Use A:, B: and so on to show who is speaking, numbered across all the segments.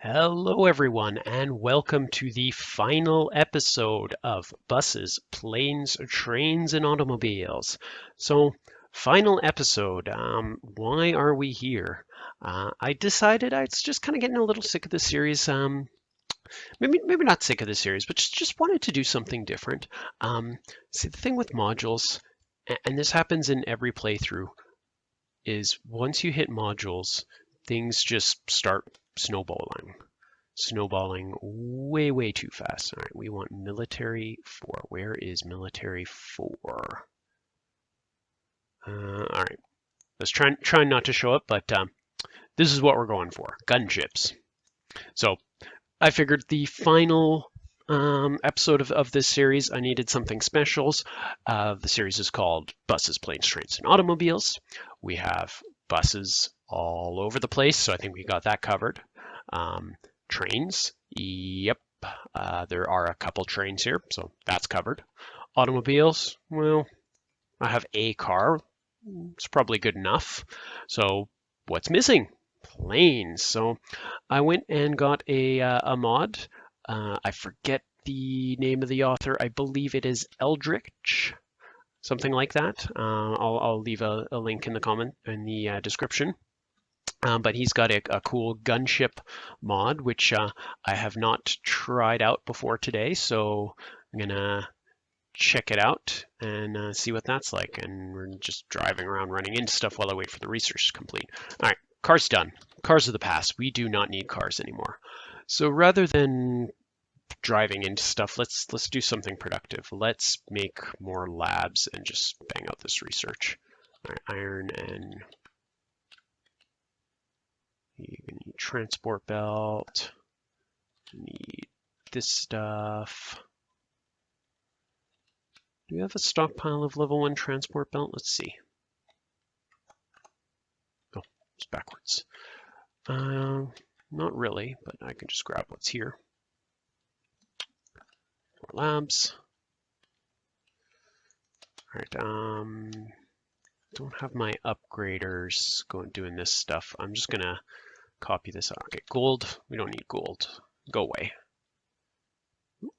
A: Hello, everyone, and welcome to the final episode of Buses, Planes, Trains, and Automobiles. So, final episode. Why are we here? I decided I was just kind of getting a little sick of the series. Maybe not sick of the series, but just wanted to do something different. See, the thing with modules, and this happens in every playthrough, is once you hit modules, things just start snowballing way too fast. All right, we want military 4. Where is military 4? All right, let's try not to show up, but this is what we're going for, gunships. So I figured the final episode of this series, I needed something specials. The series is called Buses, Planes, Trains, and Automobiles. We have buses all over the place, so I think we got that covered. Trains, yep, there are a couple trains here, so that's covered. Automobiles, well, I have a car. It's probably good enough. So what's missing? Planes. So I went and got a mod. I forget the name of the author. I believe it is Eldritch, something like that. I'll leave a link in the description. But he's got a cool gunship mod, which I have not tried out before today. So I'm gonna check it out and see what that's like. And we're just driving around running into stuff while I wait for the research to complete. All right, cars done. Cars of the past. We do not need cars anymore. So rather than driving into stuff, let's do something productive. Let's make more labs and just bang out this research. All right, iron and you need transport belt. You need this stuff. Do we have a stockpile of level 1 transport belt? Let's see. Oh, it's backwards. Not really, but I can just grab what's here. More labs. All right. Don't have my upgraders doing this stuff. I'm just gonna copy this out. Okay, gold. We don't need gold. Go away.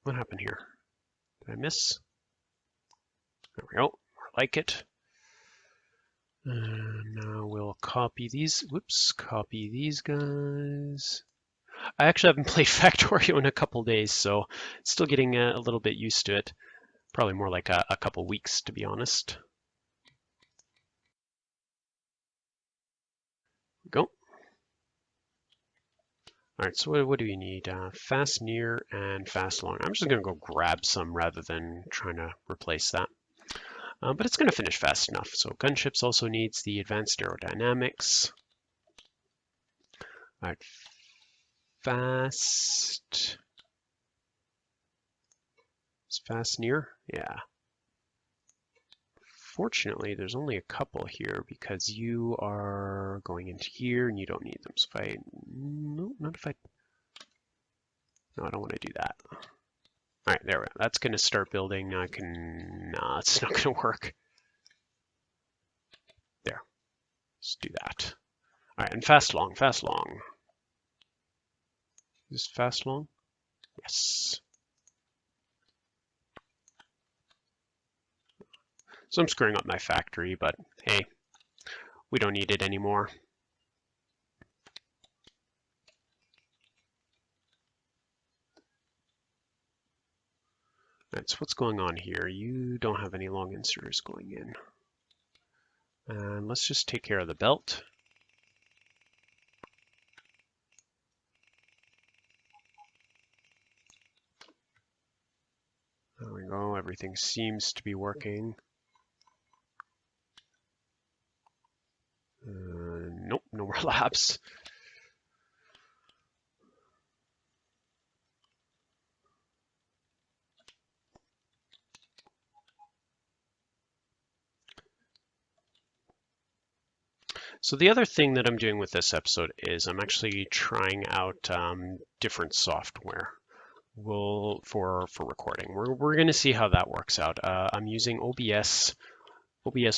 A: What happened here? Did I miss? There we go. More like it. And now we'll copy these. Whoops, copy these guys. I actually haven't played Factorio in a couple days, so still getting a little bit used to it. Probably more like a couple weeks, to be honest. Go. All right, so what do we need? Fast near and fast long. I'm just going to go grab some rather than trying to replace that. But it's going to finish fast enough. So gunships also needs the advanced aerodynamics. All right, fast. Is fast near? Yeah. Fortunately, there's only a couple here because you are going into here and you don't need them. So if I, no, not if I, no, I don't want to do that. All right, there we go. That's going to start building. Now I can, nah, it's not going to work. There, let's do that. All right, and fast long. Is this fast long? Yes. So I'm screwing up my factory, but hey, we don't need it anymore. That's what's going on here. You don't have any long inserters going in. And let's just take care of the belt. There we go. Everything seems to be working. Nope, no more labs. So the other thing that I'm doing with this episode is I'm actually trying out different software for recording. We're going to see how that works out. I'm using OBS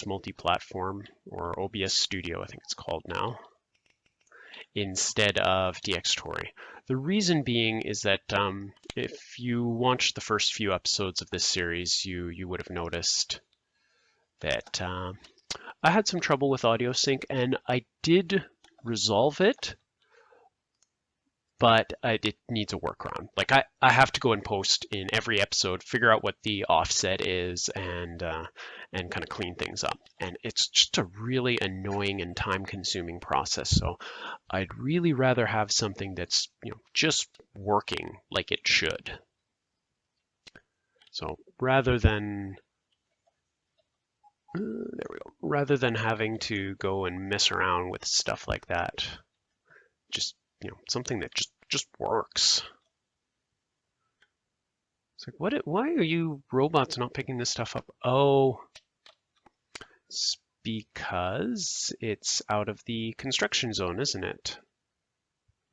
A: multi-platform, or OBS Studio, I think it's called now. instead of DxTory. The reason being is that if you watched the first few episodes of this series, you would have noticed that I had some trouble with audio sync, and I did resolve it, but it needs a workaround. Like I have to go and post in every episode, figure out what the offset is, and kind of clean things up. And it's just a really annoying and time-consuming process. So I'd really rather have something that's just working like it should. So rather than there we go. Rather than having to go and mess around with stuff like that, just something that just works. It's like, why are you robots not picking this stuff up? Oh, it's because it's out of the construction zone, isn't it?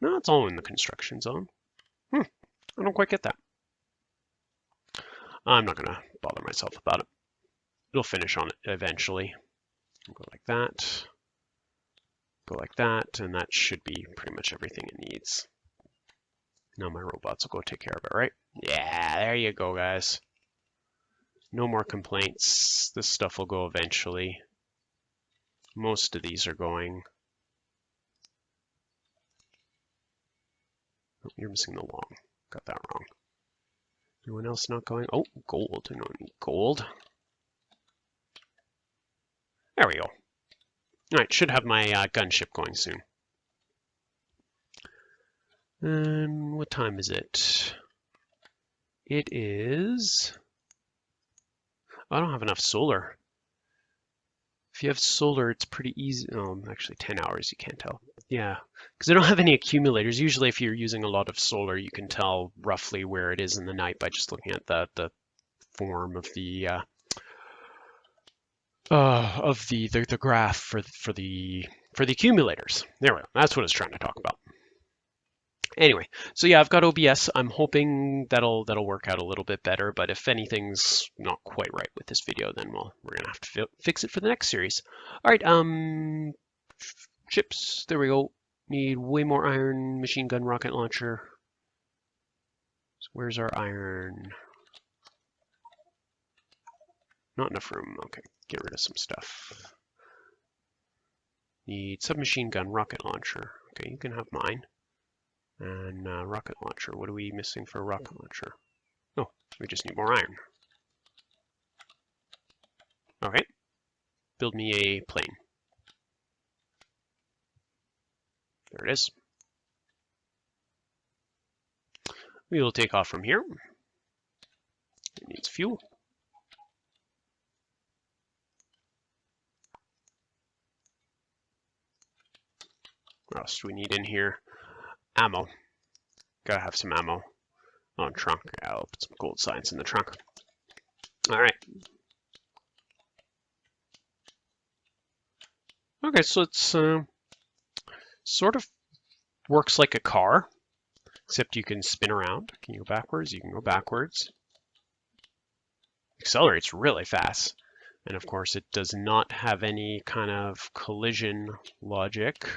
A: No, it's all in the construction zone. I don't quite get that. I'm not gonna bother myself about it. It'll finish on it eventually. Go like that. Go like that, and that should be pretty much everything it needs. Now my robots will go take care of it, right? Yeah, there you go, guys. No more complaints. This stuff will go eventually. Most of these are going. Oh, you're missing the long. Got that wrong. Anyone else not going? Oh, gold. I don't need gold. There we go. All right, should have my gunship going soon. And what time is it? It is... I don't have enough solar. If you have solar, it's pretty easy. Oh, actually 10 hours, you can't tell. Yeah, because I don't have any accumulators. Usually if you're using a lot of solar, you can tell roughly where it is in the night by just looking at the form of the graph for the accumulators. There we go. That's what I was trying to talk about. Anyway, so yeah, I've got OBS. I'm hoping that'll work out a little bit better, but if anything's not quite right with this video, then we're gonna have to fix it for the next series. All right, chips. There we go. Need way more iron. Machine gun, rocket launcher. So where's our iron? Not enough room. Okay, get rid of some stuff. Need submachine gun, rocket launcher. Okay, you can have mine. And rocket launcher. What are we missing for a rocket launcher? Oh, we just need more iron. Okay, build me a plane. There it is. We will take off from here. It needs fuel. What else do we need in here? Ammo. Gotta have some ammo. Oh, trunk. I'll put some gold signs in the trunk. All right. Okay, so it's sort of works like a car, except you can spin around. Can you go backwards? You can go backwards. Accelerates really fast. And of course, it does not have any kind of collision logic.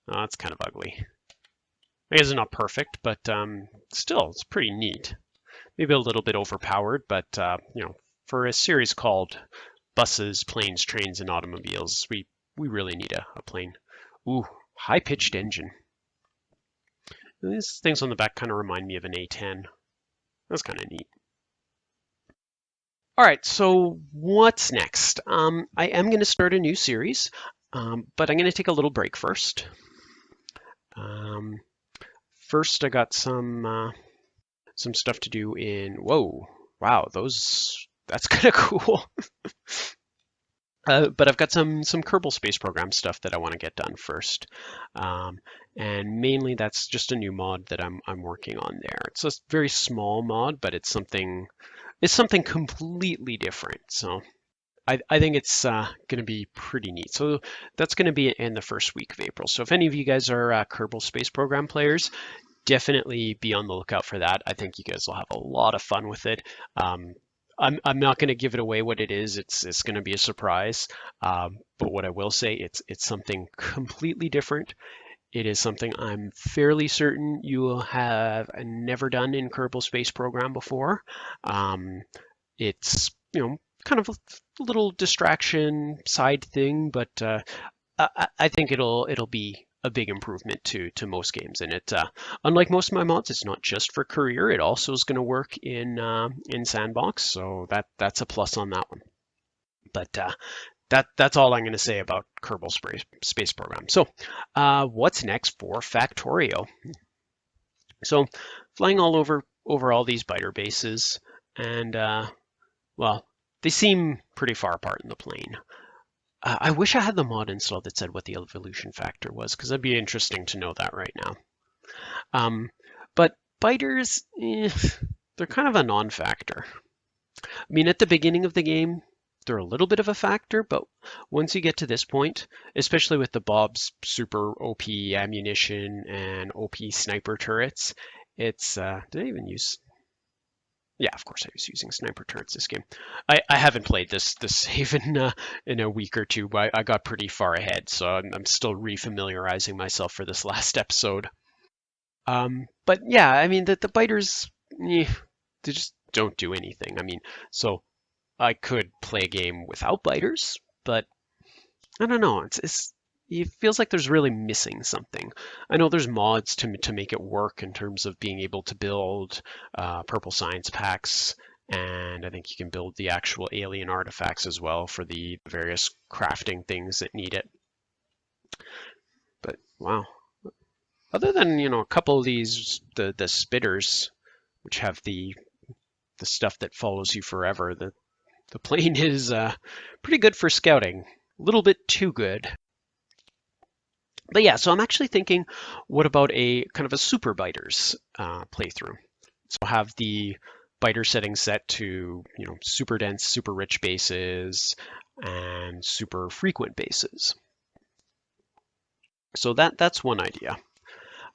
A: Oh, that's kind of ugly. I guess it's not perfect, but still, it's pretty neat. Maybe a little bit overpowered, but for a series called Buses, Planes, Trains, and Automobiles, we really need a plane. Ooh, high-pitched engine. And these things on the back kind of remind me of an A10. That's kind of neat. All right, so what's next? I am going to start a new series, but I'm going to take a little break first. First, I got some stuff to do in. Whoa, wow, that's kind of cool. But I've got some Kerbal Space Program stuff that I want to get done first, and mainly that's just a new mod that I'm working on there. It's a very small mod, but it's something completely different. So I think it's going to be pretty neat. So that's going to be in the first week of April. So if any of you guys are Kerbal Space Program players, definitely be on the lookout for that. I think you guys will have a lot of fun with it. I'm not going to give it away what it is. It's going to be a surprise. But what I will say, it's something completely different. It is something I'm fairly certain you will have never done in Kerbal Space Program before. It's, kind of a little distraction side thing, but I think it'll be a big improvement to most games. And it, unlike most of my mods, it's not just for career. It also is going to work in sandbox, so that's a plus on that one. But that's all I'm going to say about Kerbal Space Program. So what's next for Factorio? So flying over all these biter bases, and well, they seem pretty far apart in the plane. I wish I had the mod installed that said what the evolution factor was, because that'd be interesting to know that right now. But biters, they're kind of a non-factor. I mean, at the beginning of the game, they're a little bit of a factor, but once you get to this point, especially with the Bob's super OP ammunition and OP sniper turrets, it's, did I even use... Yeah, of course I was using sniper turrets this game. I haven't played this save in a week or two, but I got pretty far ahead, so I'm still refamiliarizing myself for this last episode. But yeah, I mean, the biters, they just don't do anything. I mean, so I could play a game without biters, but I don't know. It feels like there's really missing something. I know there's mods to make it work in terms of being able to build purple science packs, and I think you can build the actual alien artifacts as well for the various crafting things that need it. But wow, other than a couple of these the spitters, which have the stuff that follows you forever, the plane is pretty good for scouting. A little bit too good. But yeah, so I'm actually thinking, what about a kind of a super biters playthrough? So I'll have the biter setting set to, super dense, super rich bases and super frequent bases. So that's one idea.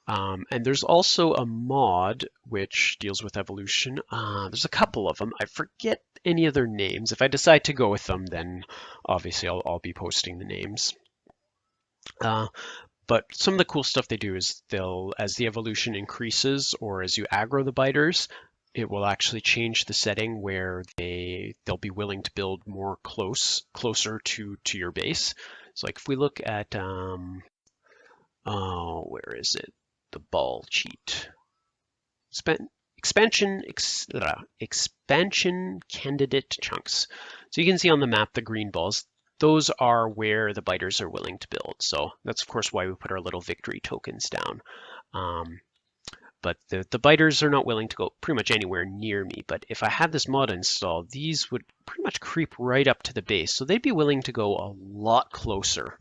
A: And there's also a mod which deals with evolution. There's a couple of them. I forget any of their names. If I decide to go with them, then obviously I'll be posting the names. But some of the cool stuff they do is as the evolution increases or as you aggro the biters, it will actually change the setting where they'll be willing to build more closer to your base. So like if we look at, where is it? The ball cheat. Expansion candidate chunks. So you can see on the map the green balls. Those are where the biters are willing to build. So that's of course why we put our little victory tokens down. But the biters are not willing to go pretty much anywhere near me. But if I had this mod installed, these would pretty much creep right up to the base. So they'd be willing to go a lot closer.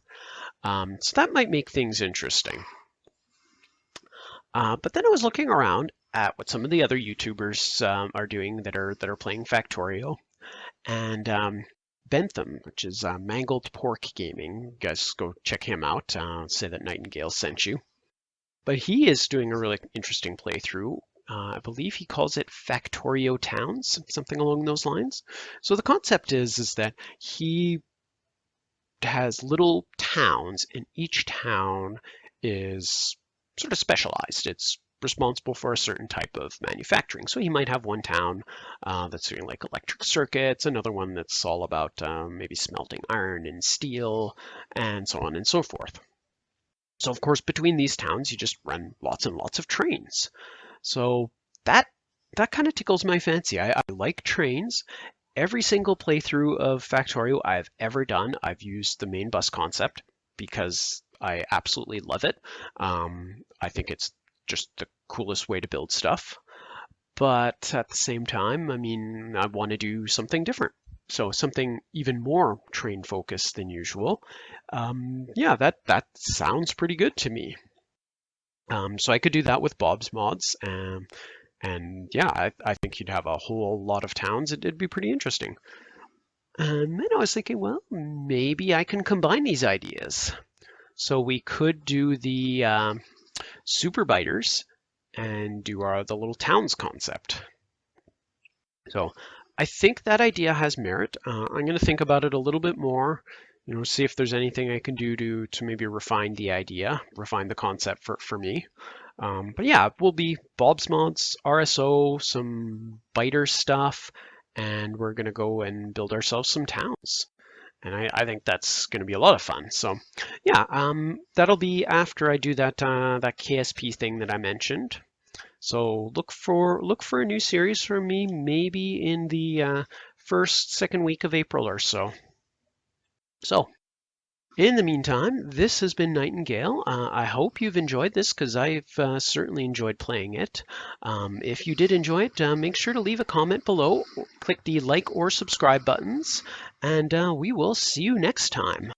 A: So that might make things interesting. But then I was looking around at what some of the other YouTubers are doing that are playing Factorio, and Bentham, which is Mangled Pork Gaming. You guys go check him out. Say that Nightingale sent you. But he is doing a really interesting playthrough. I believe he calls it Factorio Towns, something along those lines. So the concept is that he has little towns, and each town is sort of specialized. It's responsible for a certain type of manufacturing. So you might have one town that's doing like electric circuits, another one that's all about maybe smelting iron and steel, and so on and so forth. So of course, between these towns, you just run lots and lots of trains. So that kind of tickles my fancy. I like trains. Every single playthrough of Factorio I've ever done, I've used the main bus concept because I absolutely love it. I think it's just the coolest way to build stuff. But at the same time, I mean, I want to do something different. So something even more train focused than usual. Yeah, that sounds pretty good to me. So I could do that with Bob's mods. And yeah, I think you'd have a whole lot of towns. It'd be pretty interesting. And then I was thinking, well, maybe I can combine these ideas. So we could do the super biters and do the little towns concept. So I think that idea has merit. I'm going to think about it a little bit more, see if there's anything I can do to maybe refine the idea, refine the concept for me. But yeah, it will be Bob's Mods, RSO, some biter stuff, and we're gonna go and build ourselves some towns. And I think that's going to be a lot of fun. So yeah, that'll be after I do that that KSP thing that I mentioned. So look for a new series from me maybe in the second week of April or so. So in the meantime, this has been Nightingale. I hope you've enjoyed this because I've certainly enjoyed playing it. If you did enjoy it, make sure to leave a comment below, click the like or subscribe buttons, and we will see you next time.